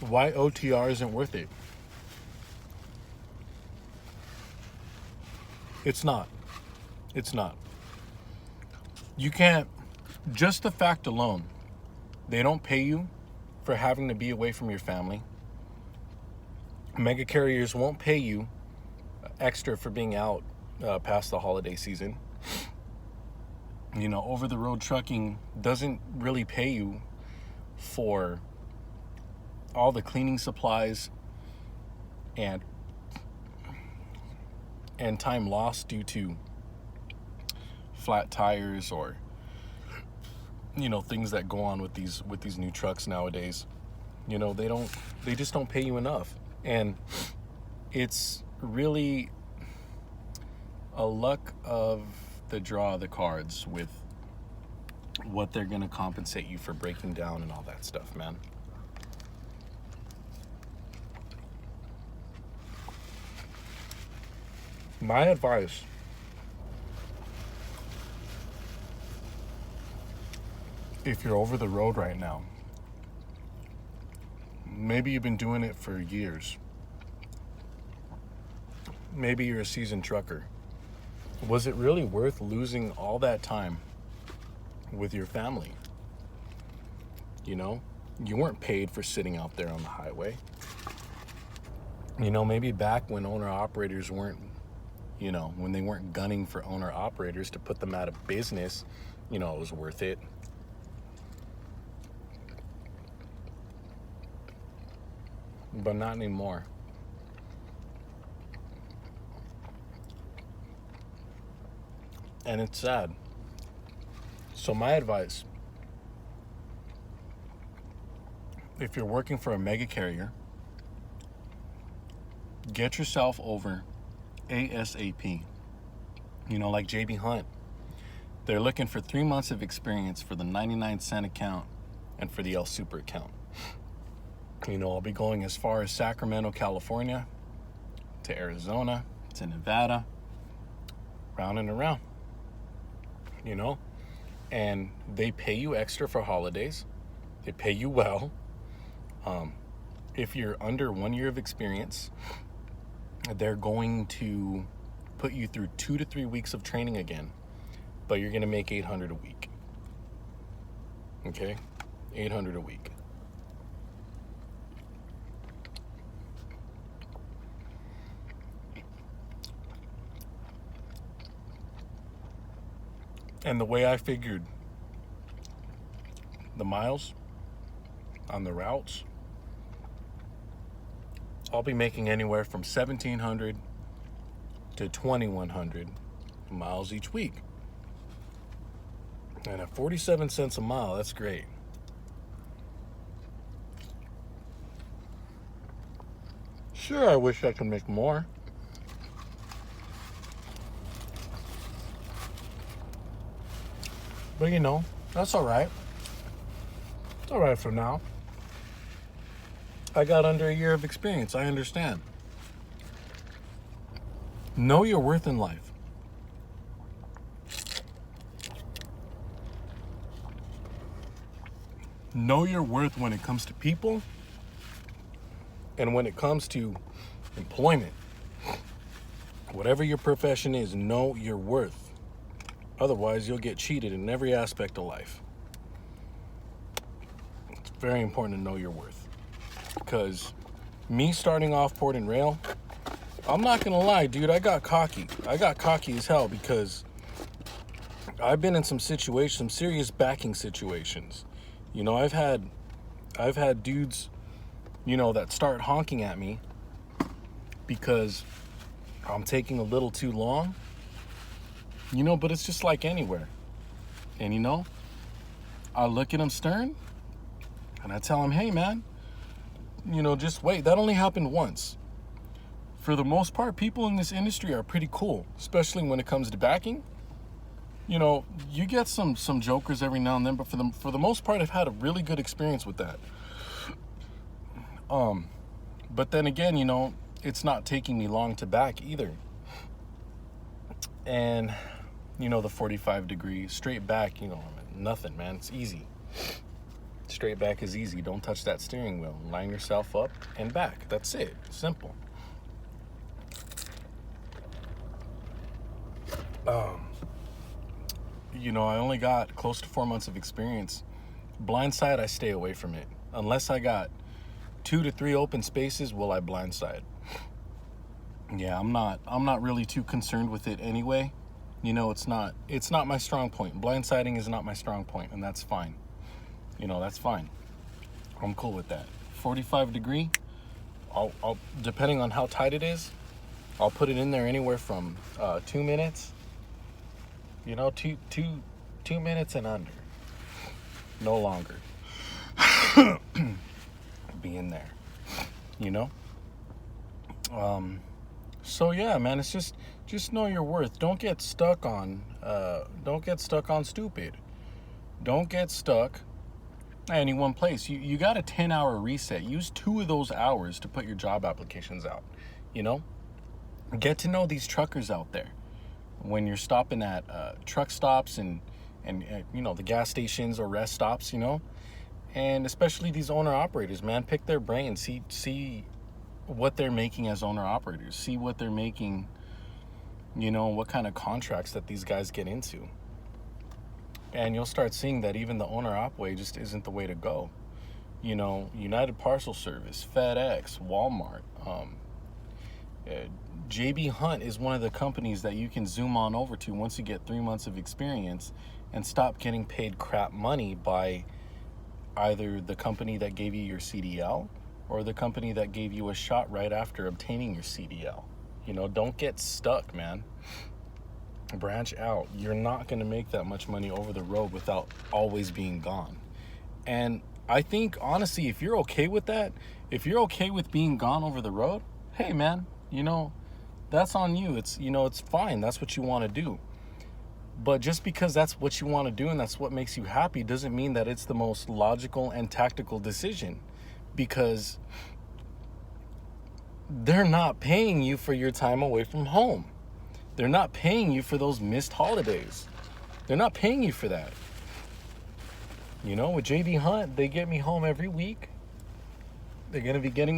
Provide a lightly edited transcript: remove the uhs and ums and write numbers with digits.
Why OTR isn't worth it? It's not. It's not. You can't, just the fact alone, they don't pay you for having to be away from your family. Mega carriers won't pay you extra for being out past the holiday season. Over the road trucking doesn't really pay you for all the cleaning supplies and time lost due to flat tires or things that go on with these new trucks nowadays. They just don't pay you enough, and it's really a luck of the draw of the cards with what they're going to compensate you for breaking down and all that stuff, man. My advice, if you're over the road right now, maybe you've been doing it for years. Maybe you're a seasoned trucker. Was it really worth losing all that time with your family? You weren't paid for sitting out there on the highway. Maybe back when owner-operators weren't, when they weren't gunning for owner-operators to put them out of business, it was worth it. But not anymore. And it's sad. So my advice, if you're working for a mega carrier, get yourself over ASAP. Like JB Hunt, they're looking for 3 months of experience for the 99-cent account and for the El Super account. I'll be going as far as Sacramento, California, to Arizona, to Nevada, round and around. And they pay you extra for holidays. They pay you well. If you're under 1 year of experience, they're going to put you through 2 to 3 weeks of training again, but you're going to make $800 a week. Okay? $800 a week. And the way I figured the miles on the routes, I'll be making anywhere from 1,700 to 2,100 miles each week. And at 47 cents a mile, that's great. Sure, I wish I could make more. But that's all right. It's all right for now. I got under a year of experience. I understand. Know your worth in life. Know your worth when it comes to people and when it comes to employment. Whatever your profession is, know your worth. Otherwise, you'll get cheated in every aspect of life. It's very important to know your worth. Because me starting off port and rail, I'm not going to lie, dude, I got cocky. I got cocky as hell because I've been in some situations, some serious backing situations. I've had dudes, that start honking at me because I'm taking a little too long. But it's just like anywhere. And I look at him stern and I tell him, hey man, just wait. That only happened once. For the most part, people in this industry are pretty cool, especially when it comes to backing. You get some jokers every now and then, but for the most part, I've had a really good experience with that. But then again, it's not taking me long to back either. And the 45 degree straight back, nothing, man. It's easy. It's straight back is easy. Don't touch that steering wheel. Line yourself up and back. That's it. Simple. You know, I only got close to 4 months of experience. Blindside, I stay away from it. Unless I got 2 to 3 open spaces, will I blindside? Yeah, I'm not really too concerned with it anyway. You know, it's not my strong point. Blindsiding is not my strong point, and that's fine. You know, that's fine. I'm cool with that. 45 degree, I'll depending on how tight it is, I'll put it in there anywhere from 2 minutes. You know, two minutes and under. No longer. Be in there. You know? So yeah, man, it's just know your worth. Don't get stuck on stupid. Don't get stuck at any one place. You got a 10-hour reset. Use 2 of those hours to put your job applications out. You know? Get to know these truckers out there. When you're stopping at truck stops and you know, the gas stations or rest stops, you know, and especially these owner operators, man, pick their brain, see what they're making as owner operators, see what they're making, you know, what kind of contracts that these guys get into, and you'll start seeing that even the owner op way just isn't the way to go. You know, United Parcel Service, FedEx, Walmart, JB Hunt is one of the companies that you can zoom on over to once you get 3 months of experience and stop getting paid crap money by either the company that gave you your CDL or the company that gave you a shot right after obtaining your CDL. You know, don't get stuck, man. Branch out. You're not going to make that much money over the road without always being gone. And I think, honestly, if you're okay with that, if you're okay with being gone over the road, hey, man, you know, that's on you. It's, you know, it's fine. That's what you want to do. But just because that's what you want to do and that's what makes you happy doesn't mean that it's the most logical and tactical decision, because they're not paying you for your time away from home. They're not paying you for those missed holidays. They're not paying you for that. You know, with JB Hunt, they get me home every week. They're going to be getting me